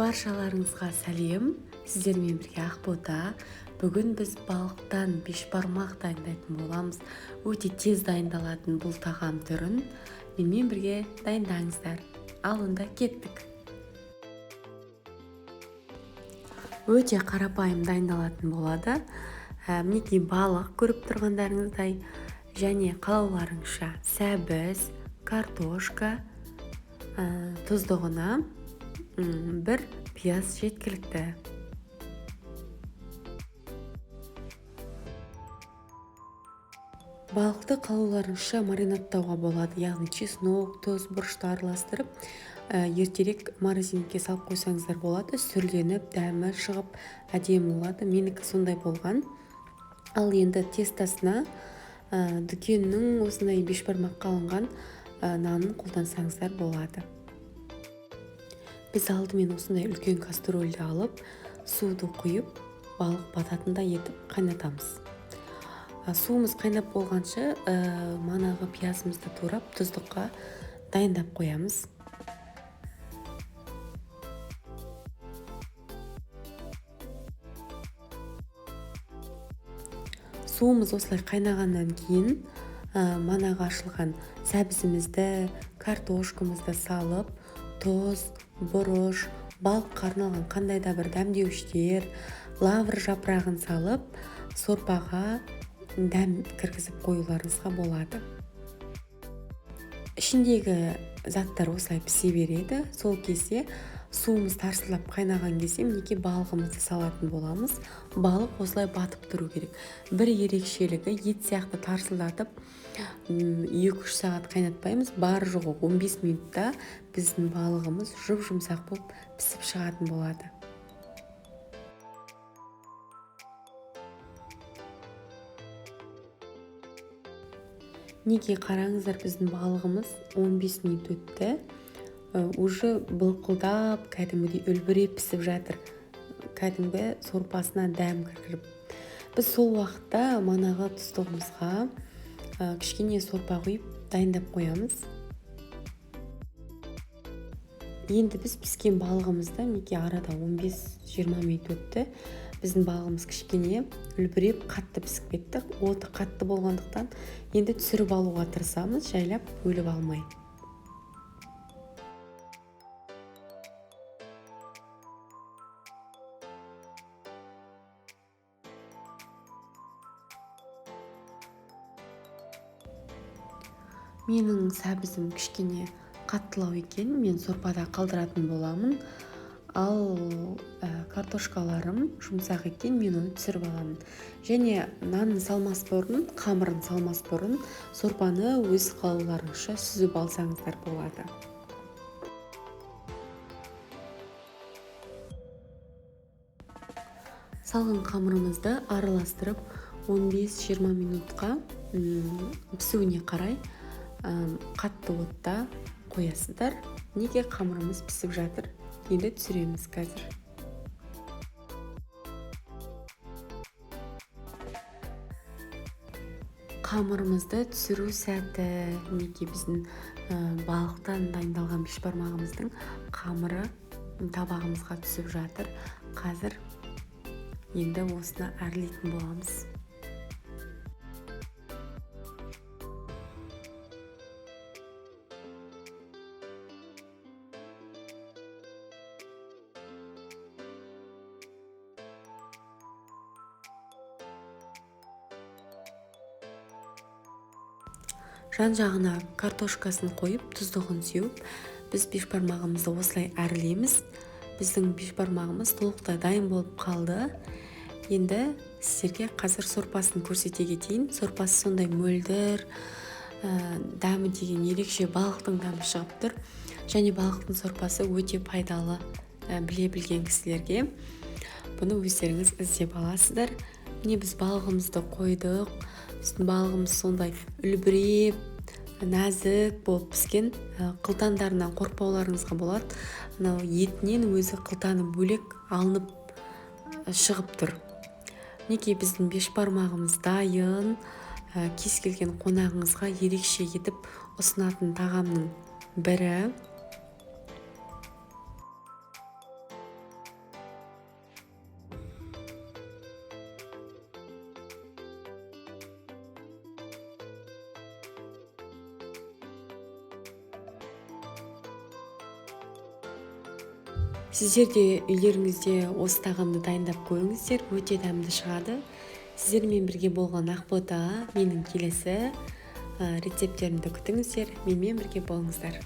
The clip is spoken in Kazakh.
Баршаларыңызға сәлем, сіздермен бірге Ақбота. Бүгін біз балықтан бешбармақ дайындайтын боламыз. Өте тез дайындалатын бұл тағам түрін менімен бірге дайындаңыздар. Ал онда кеттік. Өте қарапайым дайындалатын болады. Мінекей балық көріп тұрғандарыңыздай, және қалауларыңызша сәбіз, картошка, тұздығына бір пияз жеткілікті. Балықты қалауларыңызша маринадтауға болады, яғни чеснок, тұз, бұрышты араластырып, ертерек морозилькеге салып қойсаңыздар болады. Сүрленіп, дәмі шығып, әдемі болады. Менікі сондай болған. Ал енді тестасына дүкеннің осындай бешбармаққа алынған нанын қолдансаңыздар болады. Біз алдымен осындай үлкен кастрөлді алып, суды құйып, балық бататындай етіп қайнатамыз. Суымыз қайнап болғанша манағы пиязымызды турап, тұздыққа дайындап қоямыз. Суымыз осылай қайнағаннан кейін манағы ашылған сәбізімізді, картошкамызды салып, тұз, бұрыш, балыққа арналған қандай да бір дәмдеуіштер, лавр жапырағын салып, сорпаға дәм кіргізіп қоюларыңызға болады. Ішіндегі заттар осылай пісе береді. Сол кезде суымыз тарсылап қайнаған кезде мінекей балығымызды салатын боламыз. Балық осылай батып тұру керек. Бір ерекшелігі, ет сияқты тарсылдатып 2-3 сағат қайнатпаймыз. Бар жоғы 15 минутта біздің балығымыз жұп-жұмсақ болып пісіп шығатын болады. Неге қараңыздар, біздің балығымыз 15 минут өтті. Уже былқылдап, кәдімгідей үлбіреп пісіп жатыр. Кәдімгі сорпасына дәм кіргізіп. Біз сол уақытта манағы тұздығымызға кішкене сорпа құйып дайындап қоямыз. Енді біз піскен балығымызды мінекей арада 15-20 минут өтті. Біздің балығымыз кішкене үлбіреп қатты пісіп кетті. Оты қатты болғандықтан енді түсіріп алуға тырысамыз, жайлап бөліп алмай. Менің сәбізім кішкене қаттылау екен, мен сорпада қалдыратын боламын. Ал картошкаларым жұмсақ екен, мен оны түсіріп аламын. Және нанын салмас бұрын, қамырын салмас бұрын сорпаны өз қалауларыңызша сүзіп алсаңыздар болады. Салған қамырымызды араластырып 15-20 минутқа пісуіне қарай қатты отта қоясыздар. Неге қамырымыз пісіп жатыр? Енді түсіреміз қазір. Қамырымызды түсіру сәті, мінекей біздің балықтан дайындалған бешбармағымыздың қамыры табағымызға түсіп жатыр. Қазір енді осыны әрлейтін боламыз. Жан жағына картошкасын қойып, тұздығын сеуіп, біз бешбармағымызды осылай әрлейміз. Біздің бешбармағымыз толықтай дайын болып қалды. Енді сіздерге қазір сорпасын көрсете кетейін. Сорпасы сондай мөлдір, дәмі деген ерекше балықтың дәмі шығып тұр. Және балықтың сорпасы өте пайдалы, біле білген кісілерге. Бұны өздеріңіз іздеп аласыздар. Міне біз балығымызды қойдық. Біздің балығымыз сондай үлбіреп, нәзік болып піскен. Қылтандарынан қорықпауларыңызға болады. Етінен өзі қылтаны бөлек алынып шығып тұр. Мінекей біздің бешбармағымыз дайын. Кез келген қонағыңызға ерекше етіп ұсынатын тағамның бірі. Сіздер де үйлеріңізде осы тағамды дайындап көріңіздер, өте дәмді шығады. Сіздермен бірге болған Ақбота менің келесі рецепттерімді күтіңіздер, менімен бірге болыңыздар.